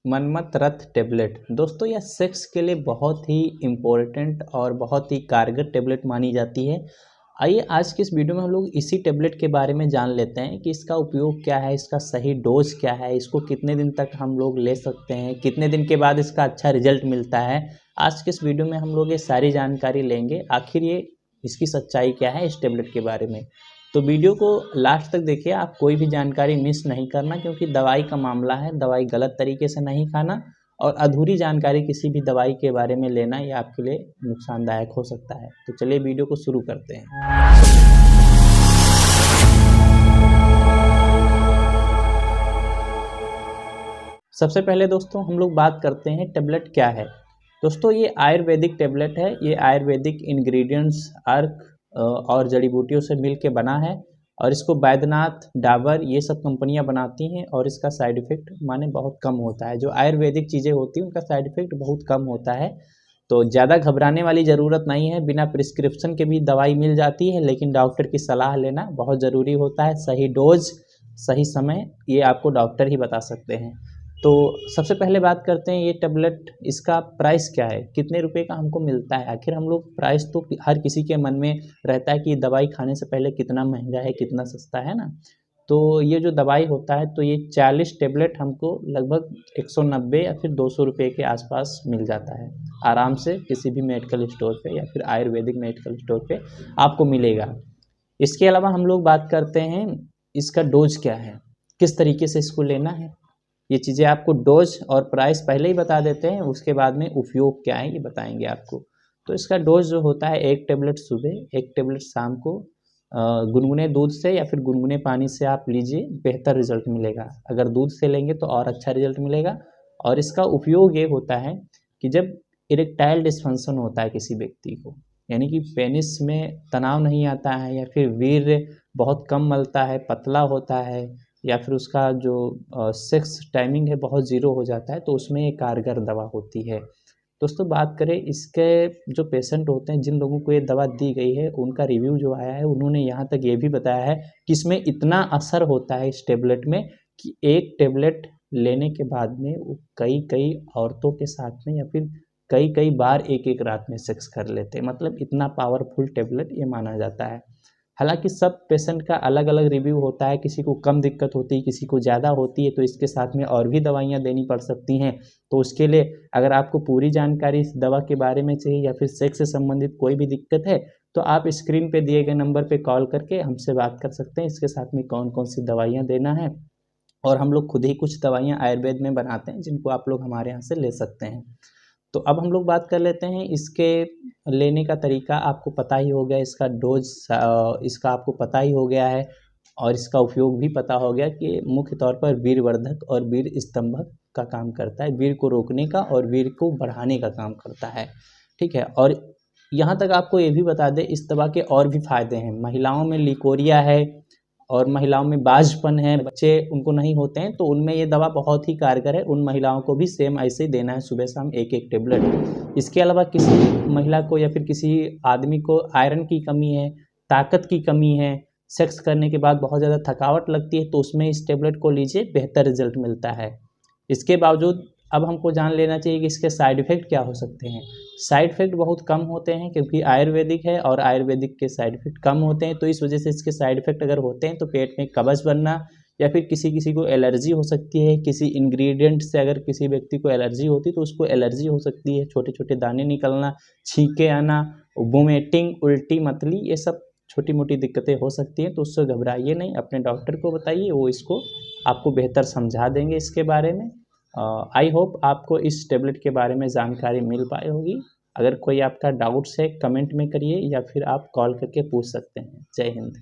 मनमत रथ tablet दोस्तों, यह sex के लिए बहुत ही इम्पोर्टेंट और बहुत ही कारगर टेबलेट मानी जाती है। आइए आज की इस वीडियो में हम लोग इसी टेबलेट के बारे में जान लेते हैं कि इसका उपयोग क्या है, इसका सही डोज क्या है, इसको कितने दिन तक हम लोग ले सकते हैं, कितने दिन के बाद इसका अच्छा रिजल्ट मिलता है। आज के इस वीडियो में हम लोग ये सारी जानकारी लेंगे, आखिर ये इसकी सच्चाई क्या है इस टेबलेट के बारे में। तो वीडियो को लास्ट तक देखिए, आप कोई भी जानकारी मिस नहीं करना, क्योंकि दवाई का मामला है। दवाई गलत तरीके से नहीं खाना और अधूरी जानकारी किसी भी दवाई के बारे में लेना ये आपके लिए नुकसानदायक हो सकता है। तो चलिए वीडियो को शुरू करते हैं। सबसे पहले दोस्तों हम लोग बात करते हैं टेबलेट क्या है। दोस्तों ये आयुर्वेदिक टेबलेट है। ये आयुर्वेदिक इंग्रेडिएंट्स अर्क और जड़ी बूटियों से मिल के बना है और इसको बैद्यनाथ, डाबर ये सब कंपनियां बनाती हैं और इसका साइड इफ़ेक्ट माने बहुत कम होता है। जो आयुर्वेदिक चीज़ें होती हैं उनका साइड इफ़ेक्ट बहुत कम होता है, तो ज़्यादा घबराने वाली ज़रूरत नहीं है। बिना प्रिस्क्रिप्शन के भी दवाई मिल जाती है, लेकिन डॉक्टर की सलाह लेना बहुत ज़रूरी होता है। सही डोज, सही समय ये आपको डॉक्टर ही बता सकते हैं। तो सबसे पहले बात करते हैं ये टेबलेट, इसका प्राइस क्या है, कितने रुपए का हमको मिलता है। आखिर हम लोग प्राइस तो हर किसी के मन में रहता है कि दवाई खाने से पहले कितना महंगा है, कितना सस्ता है ना। तो ये जो दवाई होता है तो ये 40 टेबलेट हमको लगभग 190 या फिर 200 रुपये के आसपास मिल जाता है आराम से, किसी भी मेडिकल स्टोर पे या फिर आयुर्वेदिक मेडिकल स्टोर पे आपको मिलेगा। इसके अलावा हम लोग बात करते हैं इसका डोज क्या है, किस तरीके से इसको लेना है। ये चीज़ें आपको डोज और प्राइस पहले ही बता देते हैं, उसके बाद में उपयोग क्या है ये बताएंगे आपको। तो इसका डोज जो होता है 1 टेबलेट सुबह, 1 टेबलेट शाम को गुनगुने दूध से या फिर गुनगुने पानी से आप लीजिए, बेहतर रिजल्ट मिलेगा। अगर दूध से लेंगे तो और अच्छा रिजल्ट मिलेगा। और इसका उपयोग ये होता है कि जब इरेक्टाइल डिस्फंक्शन होता है किसी व्यक्ति को, यानी कि पेनिस में तनाव नहीं आता है या फिर वीर्य बहुत कम मलता है, पतला होता है, या फिर उसका जो सेक्स टाइमिंग है बहुत ज़ीरो हो जाता है, तो उसमें ये कारगर दवा होती है। दोस्तों बात करें इसके जो पेशेंट होते हैं, जिन लोगों को ये दवा दी गई है, उनका रिव्यू जो आया है, उन्होंने यहाँ तक ये भी बताया है कि इसमें इतना असर होता है इस टेबलेट में कि 1 टेबलेट लेने के बाद में वो कई औरतों के साथ में या फिर कई बार एक रात में सेक्स कर लेते हैं। मतलब इतना पावरफुल टेबलेट ये माना जाता है। हालांकि सब पेशेंट का अलग अलग रिव्यू होता है, किसी को कम दिक्कत होती है, किसी को ज़्यादा होती है, तो इसके साथ में और भी दवाइयाँ देनी पड़ सकती हैं। तो उसके लिए अगर आपको पूरी जानकारी इस दवा के बारे में चाहिए या फिर सेक्स से संबंधित कोई भी दिक्कत है, तो आप स्क्रीन पे दिए गए नंबर पे कॉल करके हमसे बात कर सकते हैं। इसके साथ में कौन कौन सी दवाइयाँ देना है, और हम लोग खुद ही कुछ दवाइयाँ आयुर्वेद में बनाते हैं जिनको आप लोग हमारे यहाँ से ले सकते हैं। तो अब हम लोग बात कर लेते हैं इसके लेने का तरीका। आपको पता ही हो गया, इसका डोज इसका आपको पता ही हो गया है, और इसका उपयोग भी पता हो गया कि मुख्य तौर पर वीरवर्धक और वीर स्तंभक का काम करता है, वीर को रोकने का और वीर को बढ़ाने का काम करता है। ठीक है, और यहाँ तक आपको ये भी बता दें इस दवा के और भी फायदे हैं। महिलाओं में लिकोरिया है और महिलाओं में बाझपन है, बच्चे उनको नहीं होते हैं, तो उनमें ये दवा बहुत ही कारगर है। उन महिलाओं को भी सेम ऐसे ही देना है, सुबह शाम 1 टेबलेट। इसके अलावा किसी महिला को या फिर किसी आदमी को आयरन की कमी है, ताकत की कमी है, सेक्स करने के बाद बहुत ज़्यादा थकावट लगती है, तो उसमें इस टेबलेट को लीजिए, बेहतर रिजल्ट मिलता है। इसके बावजूद अब हमको जान लेना चाहिए कि इसके साइड इफ़ेक्ट क्या हो सकते हैं। साइड इफ़ेक्ट बहुत कम होते हैं, क्योंकि आयुर्वेदिक है और आयुर्वेदिक के साइड इफ़ेक्ट कम होते हैं। तो इस वजह से इसके साइड इफ़ेक्ट अगर होते हैं तो पेट में कब्ज़ बनना, या फिर किसी को एलर्जी हो सकती है। किसी इंग्रेडिएंट से अगर किसी व्यक्ति को एलर्जी होती है तो उसको एलर्जी हो सकती है। छोटे छोटे दाने निकलना, छींके आना, वोमिटिंग, उल्टी, मतली, ये सब छोटी मोटी दिक्कतें हो सकती हैं। तो उससे घबराइए नहीं, अपने डॉक्टर को बताइए, वो इसको आपको बेहतर समझा देंगे इसके बारे में। आई होप आपको इस टेबलेट के बारे में जानकारी मिल पाई होगी। अगर कोई आपका डाउट्स है कमेंट में करिए, या फिर आप कॉल करके पूछ सकते हैं। जय हिंद।